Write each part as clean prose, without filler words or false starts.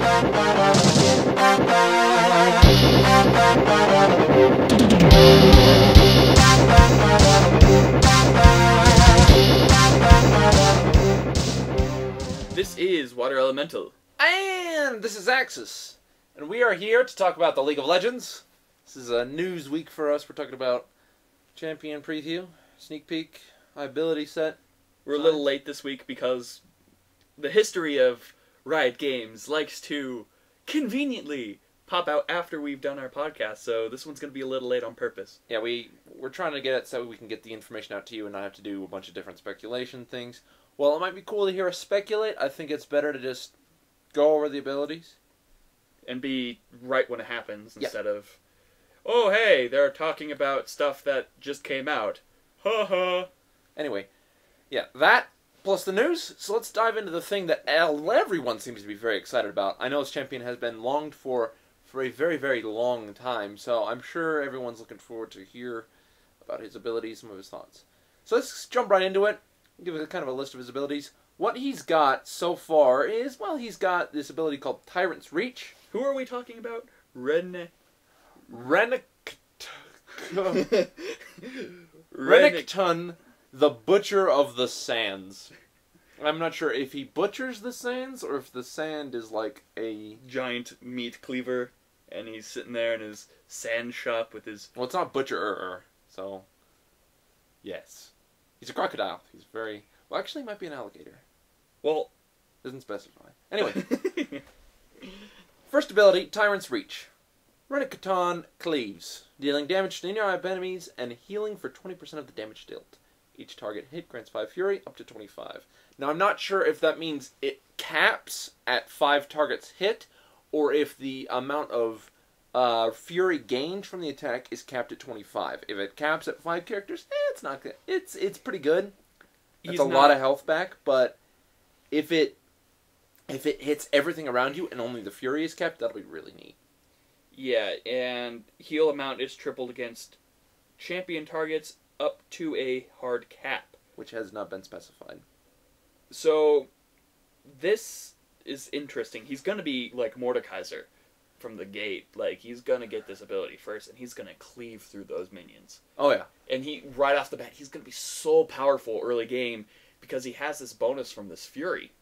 This is Water Elemental. And this is Axis. And we are here to talk about the League of Legends. This is a news week for us. We're talking about champion preview, sneak peek, ability set. We're a little late this week because the history of Riot Games likes to conveniently pop out after we've done our podcast, so this one's going to be a little late on purpose. Yeah, we're trying to get it so we can get the information out to you and not have to do a bunch of different speculation things. Well, it might be cool to hear us speculate. I think it's better to just go over the abilities. And be right when it happens instead of, oh hey, they're talking about stuff that just came out. Ha ha. Anyway, yeah, that plus the news. So let's dive into the thing that everyone seems to be very excited about. I know this champion has been longed for a very, very long time, so I'm sure everyone's looking forward to hear about his abilities, some of his thoughts. So let's jump right into it. Give it kind of a list of his abilities. What he's got so far is, well, he's got this ability called Tyrant's Reach. Who are we talking about? Renekton, the Butcher of the Sands. I'm not sure if he butchers the sands or if the sand is like a giant meat cleaver, and he's sitting there in his sand shop with his... Well, it's not butcher, so... Yes. He's a crocodile. He's very... Well, actually, he might be an alligator. Well... Doesn't specify. Anyway. First ability, Tyrant's Reach. Renekton cleaves, dealing damage to nearby enemies and healing for 20% of the damage dealt. Each target hit grants 5 Fury, up to 25. Now, I'm not sure if that means it caps at 5 targets hit, or if the amount of Fury gained from the attack is capped at 25. If it caps at 5 characters, it's not good. It's pretty good. It's a lot of health back, but if it hits everything around you and only the Fury is kept, that'll be really neat. Yeah, and heal amount is tripled against champion targets up to a hard cap. Which has not been specified. So, this is interesting. He's going to be like Mordekaiser from the gate. Like, he's going to get this ability first, and he's going to cleave through those minions. Oh, yeah. And right off the bat, he's going to be so powerful early game because he has this bonus from this Fury.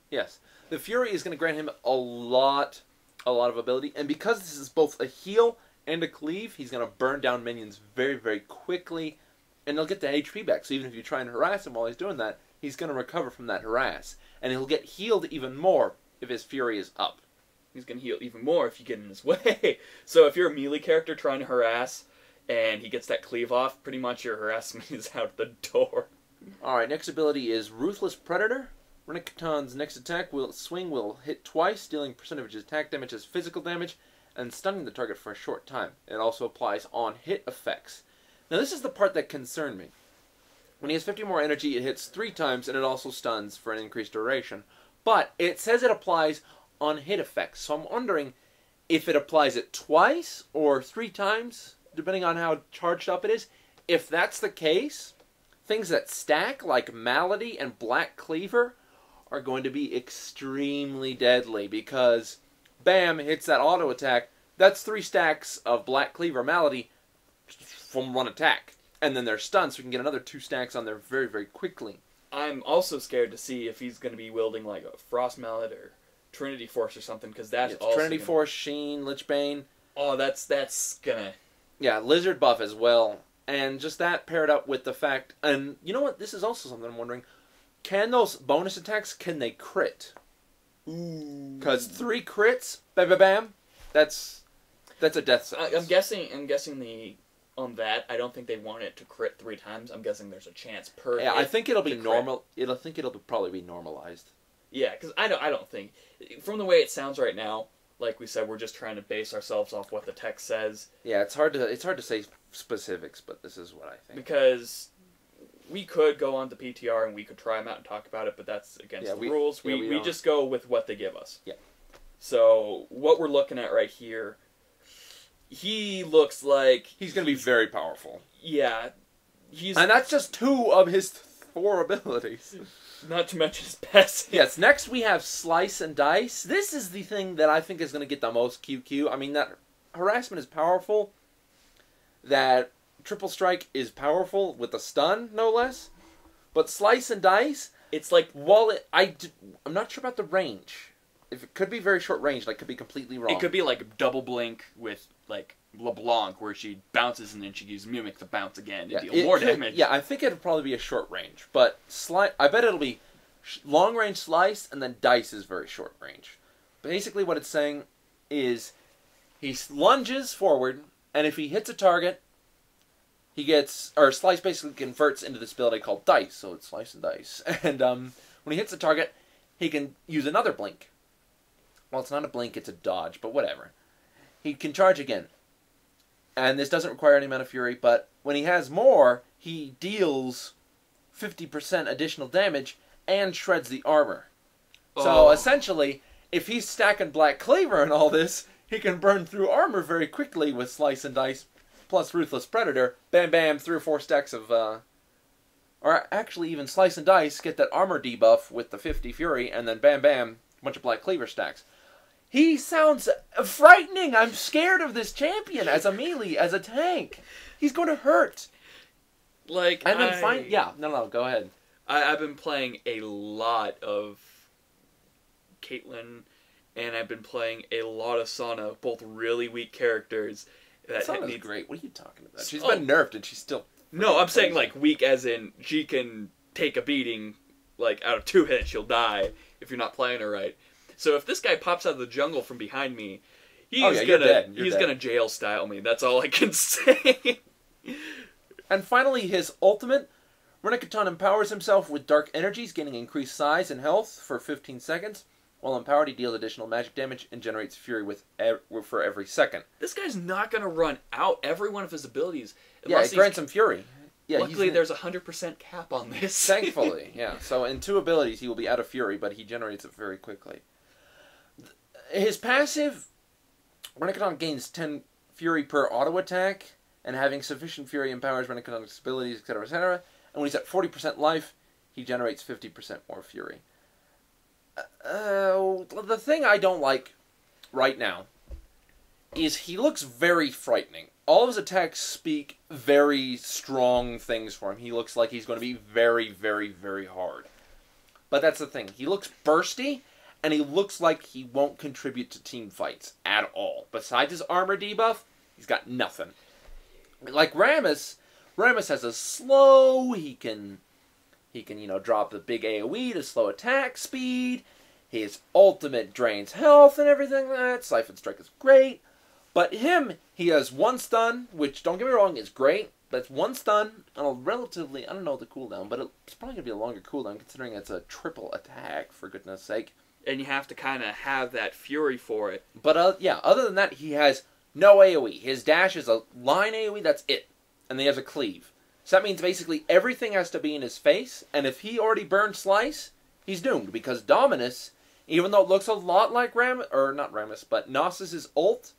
Yes. The Fury is going to grant him a lot of ability, and because this is both a heal and a cleave, he's going to burn down minions very, very quickly, and they'll get the HP back. So even if you try and harass him while he's doing that, he's going to recover from that harass, and he'll get healed even more if his Fury is up. He's going to heal even more if you get in his way. So if you're a melee character trying to harass, and he gets that cleave off, pretty much your harassment is out the door. Alright, next ability is Ruthless Predator. Renekton's next attack will hit twice, dealing percentage of his attack damage as physical damage, and stunning the target for a short time. It also applies on hit effects. Now this is the part that concerned me. When he has 50 more energy, it hits 3 times, and it also stuns for an increased duration. But it says it applies on hit effects, so I'm wondering if it applies it twice or 3 times, depending on how charged up it is. If that's the case, things that stack, like Malady and Black Cleaver, are going to be extremely deadly, because bam, hits that auto attack. That's 3 stacks of Black Cleaver Malady from one attack. And then they're stunned, so we can get another 2 stacks on there very, very quickly. I'm also scared to see if he's going to be wielding like a Frost Mallet or Trinity Force or something, because that's also Trinity Force, Sheen, Lichbane. Oh, that's gonna... Yeah, Lizard buff as well. And just that paired up with the fact... And you know what? This is also something I'm wondering. Can those bonus attacks, can they crit? Ooh. Because 3 crits, bam, bam, bam, that's a death sentence. I'm guessing on that, I don't think they want it to crit 3 times. I'm guessing there's a chance per Yeah, I think it'll be normal. Crit. I think it'll probably be normalized. Yeah, because I don't think... From the way it sounds right now, like we said, we're just trying to base ourselves off what the text says. Yeah, it's hard to say specifics, but this is what I think. Because we could go on to PTR and we could try them out and talk about it, but that's against the rules. We just go with what they give us. Yeah. So, what we're looking at right here, he looks like... He's going to be very powerful. Yeah. And that's just 2 of his 4 abilities. Not to mention his passive. Yes, next we have Slice and Dice. This is the thing that I think is going to get the most QQ. I mean, that Harassment is powerful. That Triple Strike is powerful with the stun, no less. But Slice and Dice, It's like, while I'm not sure about the range. If it could be very short range, I could be completely wrong. it could be like double blink with like LeBlanc, where she bounces and then she uses Mimic to bounce again to deal more damage. Yeah, I think it'd probably be a short range. But I bet it'll be long range Slice, and then Dice is very short range. Basically what it's saying is he lunges forward, and if he hits a target, he gets, or Slice basically converts into this ability called Dice, so it's Slice and Dice. And when he hits a target, he can use another blink. Well, it's not a blink, it's a dodge, but whatever. He can charge again. And this doesn't require any amount of fury, but when he has more, he deals 50% additional damage and shreds the armor. So essentially, if he's stacking Black Cleaver and all this, he can burn through armor very quickly with Slice and Dice, plus Ruthless Predator. Bam, bam, 3 or 4 stacks of, or actually even Slice and Dice, get that armor debuff with the 50 fury, and then bam, bam, a bunch of Black Cleaver stacks. He sounds frightening. I'm scared of this champion as a melee, as a tank. He's going to hurt. Like, And then yeah, no, go ahead. I've been playing a lot of Caitlyn, and I've been playing a lot of Sana, both really weak characters. Sana's great. What are you talking about? She's been nerfed and she's still... No, I'm saying like weak as in she can take a beating, like out of 2 hits she'll die if you're not playing her right. So if this guy pops out of the jungle from behind me, he's gonna jail style me. That's all I can say. And finally, his ultimate, Renekton empowers himself with dark energies, gaining increased size and health for 15 seconds. While empowered, he deals additional magic damage and generates fury for every second. This guy's not gonna run out every one of his abilities. Yeah, it grants him fury. Yeah, luckily, there's a 100% cap on this. Thankfully, yeah. So in 2 abilities, he will be out of fury, but he generates it very quickly. His passive, Renekton gains 10 fury per auto attack, and having sufficient fury empowers Renekton's abilities, etc., etc. And when he's at 40% life, he generates 50% more fury. The thing I don't like right now is he looks very frightening. All of his attacks speak very strong things for him. He looks like he's going to be very, very, very hard. But that's the thing. He looks bursty, and he looks like he won't contribute to team fights at all. Besides his armor debuff, he's got nothing. Like Rammus has a slow, he can drop the big AoE to slow attack speed. His ultimate drains health and everything like that. Siphon Strike is great. But he has 1 stun, which, don't get me wrong, is great. But it's 1 stun on a relatively, I don't know the cooldown, but it's probably going to be a longer cooldown considering it's a triple attack, for goodness sake. And you have to kind of have that fury for it. But, yeah, other than that, he has no AoE. His dash is a line AoE, that's it. And then he has a cleave. So that means basically everything has to be in his face, and if he already burned Slice, he's doomed. Because Dominus, even though it looks a lot like Gnosis' ult,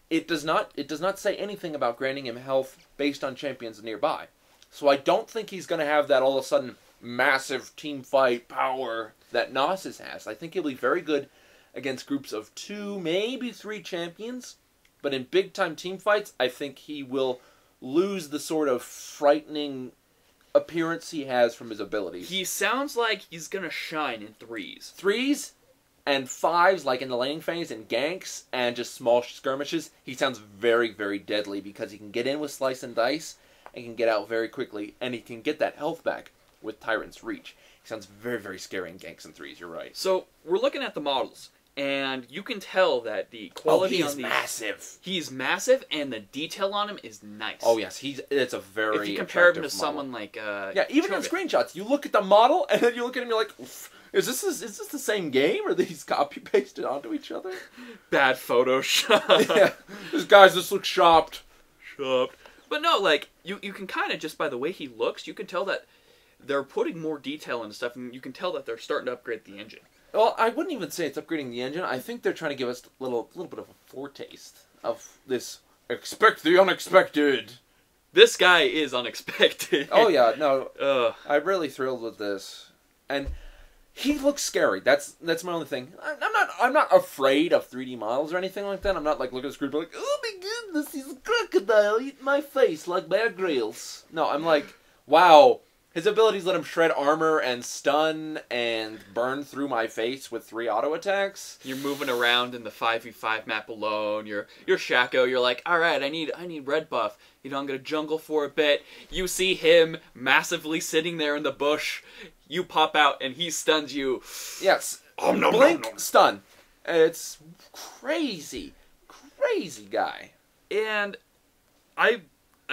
it does not say anything about granting him health based on champions nearby. So I don't think he's going to have that all of a sudden massive team fight power that Gnosis has. I think he'll be very good against groups of 2, maybe 3 champions. But in big-time team fights, I think he will lose the sort of frightening appearance he has from his abilities. He sounds like he's going to shine in 3s. 3s and 5s, like in the laning phase, and ganks, and just small skirmishes, he sounds very, very deadly because he can get in with Slice and Dice and can get out very quickly, and he can get that health back with Tyrant's Reach. He sounds very, very scary in ganks and 3s, you're right. So, we're looking at the models, and you can tell that the quality on these... massive. He's massive, and the detail on him is nice. Oh, yes, it's a very if you compare him to model. someone like... yeah, even in Cho'Gath. screenshots, you look at the model, and then you look at him, you're like... Is this the same game, or are these copy-pasted onto each other? Bad Photoshop. Yeah. This looks shopped. But no, like, you can kind of, just by the way he looks, you can tell that they're putting more detail into stuff, and you can tell that they're starting to upgrade the engine. Well, I wouldn't even say it's upgrading the engine. I think they're trying to give us a little bit of a foretaste of this expect the unexpected. This guy is unexpected. Oh yeah, no, I'm really thrilled with this, and he looks scary. That's my only thing. I'm not afraid of 3D models or anything like that. I'm not like looking at the screen like, oh my goodness, he's a crocodile eating my face like Bear Grylls. No, I'm like, wow. His abilities let him shred armor and stun and burn through my face with 3 auto attacks. You're moving around in the 5v5 map alone. You're Shaco. You're like, all right, I need red buff. You know, I'm gonna jungle for a bit. You see him massively sitting there in the bush. You pop out and he stuns you. Yes. Blink, stun. It's crazy guy. And I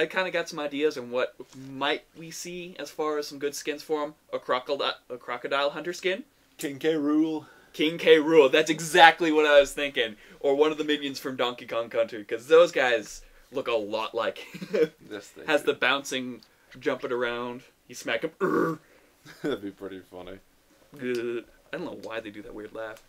kind of got some ideas on what might we see as far as some good skins for him. A crocodile hunter skin. King K. Rool. King K. Rool. That's exactly what I was thinking. Or one of the minions from Donkey Kong Country, because those guys look a lot like him. Yes, they Has do. the bouncing, jumping around. You smack him. That'd be pretty funny. I don't know why they do that weird laugh.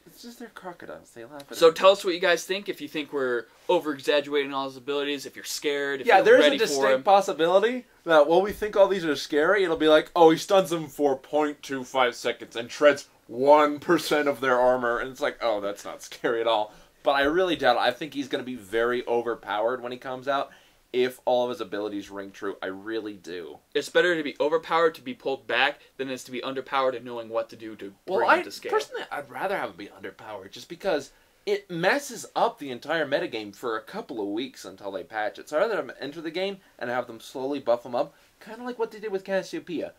It's just they're crocodiles. They laugh at So tell us what you guys think. If you think we're over-exaggerating all his abilities, if you're scared, if yeah, you're there's ready a for distinct him. possibility that while we think all these are scary, it'll be like, oh, he stuns them for 0.25 seconds and shreds 1% of their armor, and it's like, oh, that's not scary at all. But I really doubt it. I think he's going to be very overpowered when he comes out, if all of his abilities ring true. I really do. It's better to be overpowered to be pulled back than it is to be underpowered and knowing what to do to bring him to scale. Personally, I'd rather have him be underpowered, just because it messes up the entire metagame for a couple of weeks until they patch it. So I'd rather have them enter the game and have them slowly buff him up, kind of like what they did with Cassiopeia.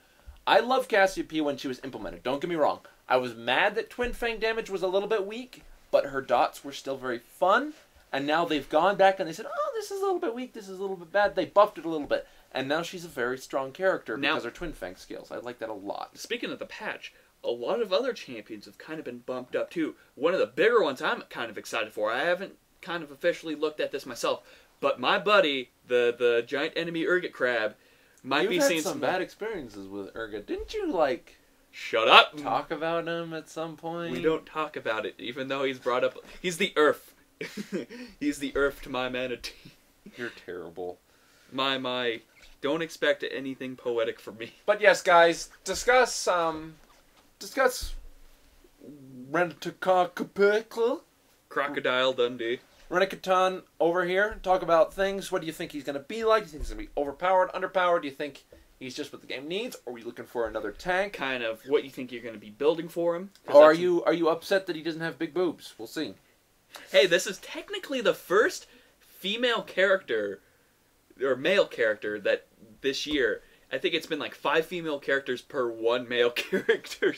I love Cassiopeia when she was implemented, don't get me wrong. I was mad that Twin Fang damage was a little bit weak, but her dots were still very fun. And now they've gone back and they said, oh, this is a little bit weak, this is a little bit bad. They buffed it a little bit. And now she's a very strong character because of her Twin Fang skills. I like that a lot. Speaking of the patch, a lot of other champions have kind of been bumped up too. One of the bigger ones I'm kind of excited for, I haven't kind of officially looked at this myself, but my buddy, the giant enemy Urgot crab, might be seeing some bad experiences with Urgot. Didn't you, like... Shut up! Talk about him at some point? We don't talk about it, even though he's brought up... He's the Earth. He's the Earth to my manatee. You're terrible. My. Don't expect anything poetic from me. But yes, guys, discuss Renekton. Crocodile Dundee. Renekton over here. Talk about things. What do you think he's going to be like? Do you think he's going to be overpowered, underpowered? Do you think he's just what the game needs? Or are you looking for another tank? Kind of what you think you're going to be building for him. Or are you upset that he doesn't have big boobs? We'll see. Hey, this is technically the first female character, or male character, that this year, I think it's been like 5 female characters per 1 male character,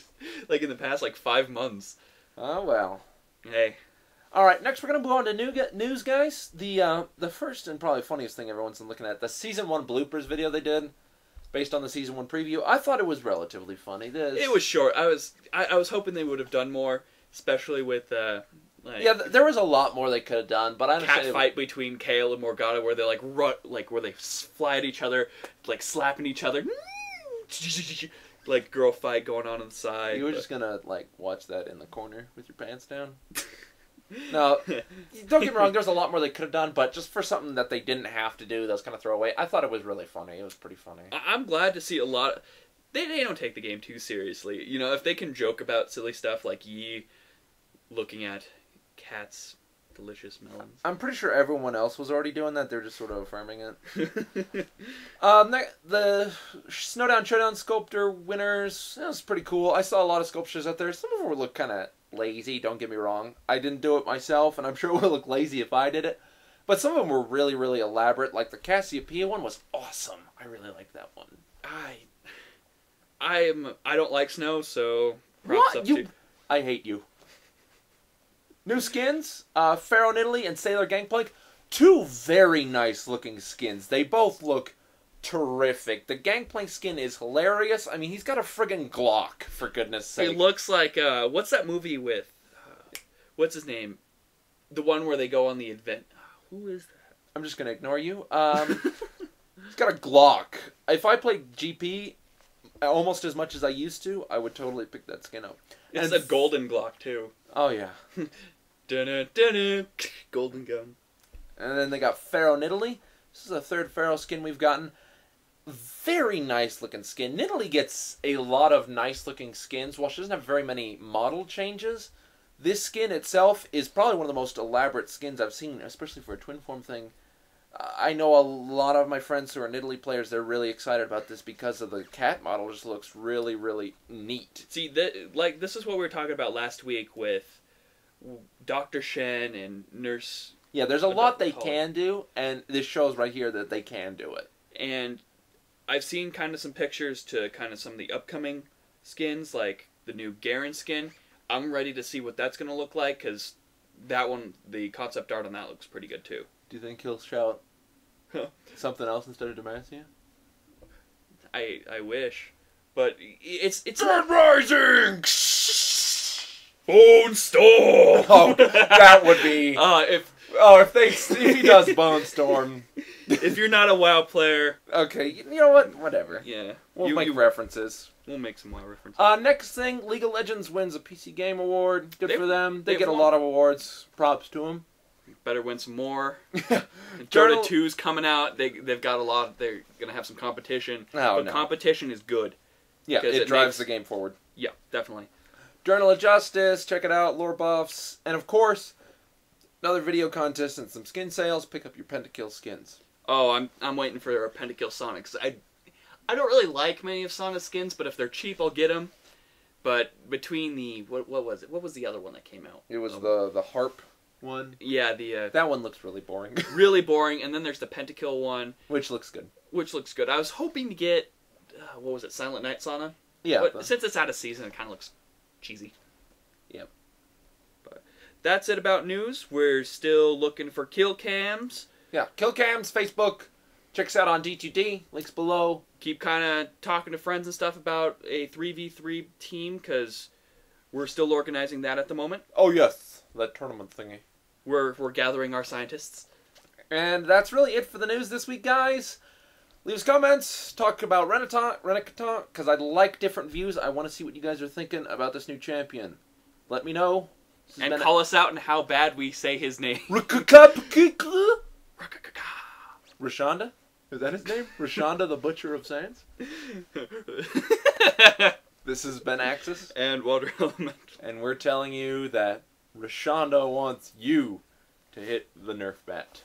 like in the past, 5 months. Oh, well. Hey. Alright, next we're going to move on to news, guys. The first and probably funniest thing everyone's been looking at, the Season 1 bloopers video they did, based on the Season 1 preview. I thought it was relatively funny. It was short. I was hoping they would have done more, especially with... yeah, there was a lot more they could have done, but I understand. Cat fight between Kale and Morgana where they where they fly at each other, slapping each other, girl fight going on the side. You were just gonna watch that in the corner with your pants down. No, don't get me wrong. There's a lot more they could have done, but just for something that they didn't have to do, that was kind of throwaway. I thought it was really funny. It was pretty funny. I'm glad to see a lot. They don't take the game too seriously. You know, if they can joke about silly stuff like Yi looking at Cat's delicious melons. I'm pretty sure everyone else was already doing that. They're just sort of affirming it. The Snowdown Showdown Sculptor winners, that was pretty cool. I saw a lot of sculptures out there. Some of them look kind of lazy, don't get me wrong. I didn't do it myself, and I'm sure it would look lazy if I did it. But some of them were really, really elaborate. Like the Cassiopeia one was awesome. I really liked that one. I don't like snow, so props up to... I hate you. New skins, Pharaoh Nidalee and Sailor Gangplank. 2 very nice looking skins. They both look terrific. The Gangplank skin is hilarious. I mean, he's got a friggin' Glock, for goodness sake. It looks like, what's that movie with, what's his name? The one where they go on the event. Who is that? I'm just gonna ignore you. He's got a Glock. If I played GP almost as much as I used to, I would totally pick that skin up. It's a golden Glock, too. Oh, yeah. Dun-dun, dun-dun. Golden gun. And then they got Pharaoh Nidalee. This is a third Pharaoh skin we've gotten. Very nice looking skin. Nidalee gets a lot of nice looking skins. While she doesn't have very many model changes, this skin itself is probably one of the most elaborate skins I've seen, especially for a twin form thing. I know a lot of my friends who are Nidalee players, they're really excited about this because of the cat model. It just looks really, really neat. See, this is what we were talking about last week with Dr. Shen and Nurse. Yeah, there's a lot they can do, and this shows right here that they can do it. And I've seen kind of some pictures to kind of some of the upcoming skins, like the new Garen skin. I'm ready to see what that's going to look like, because that one, the concept art on that looks pretty good, too. Do you think he'll shout something else instead of Demacia? I wish. But it's Red Rising! Bone Storm! Oh, that would be... if he does Bone Storm... If you're not a WoW player... Okay, you know what? Whatever. Yeah. We'll make references. We'll make some WoW references. Next thing, League of Legends wins a PC Game Award. Good for them. They get a won. lot of awards. Props to them. Better win some more. Dota 2's coming out. They've got a lot. They're going to have some competition. Competition is good. Yeah, it drives the game forward. Yeah, definitely. Journal of Justice, check it out, lore buffs, and of course, another video contest and some skin sales. Pick up your Pentakill skins. Oh, I'm waiting for a Pentakill Sonic, because I don't really like many of Sonic's skins, but if they're cheap, I'll get them. But between the... What was it? What was the other one that came out? It was the Harp one. Yeah, that one looks really boring. Really boring, and then there's the Pentakill one. Which looks good. I was hoping to get... what was it? Silent Night Sauna? Yeah. But since it's out of season, it kind of looks cheesy. Yep. But that's it about news. We're still looking for kill cams. Yeah, kill cams, Facebook. Check us out on D2D. Links below. Keep kind of talking to friends and stuff about a 3v3 team, because we're still organizing that at the moment. Oh, yes. That tournament thingy. We're gathering our scientists. And that's really it for the news this week, guys. Leave us comments. Talk about Renekton, because I'd like different views. I want to see what you guys are thinking about this new champion. Let me know. And call us out on how bad we say his name. Rashonda? Is that his name? Rashonda, the Butcher of Sands? This has been Axis. And Water Element. And we're telling you that Rashonda wants you to hit the Nerf bat.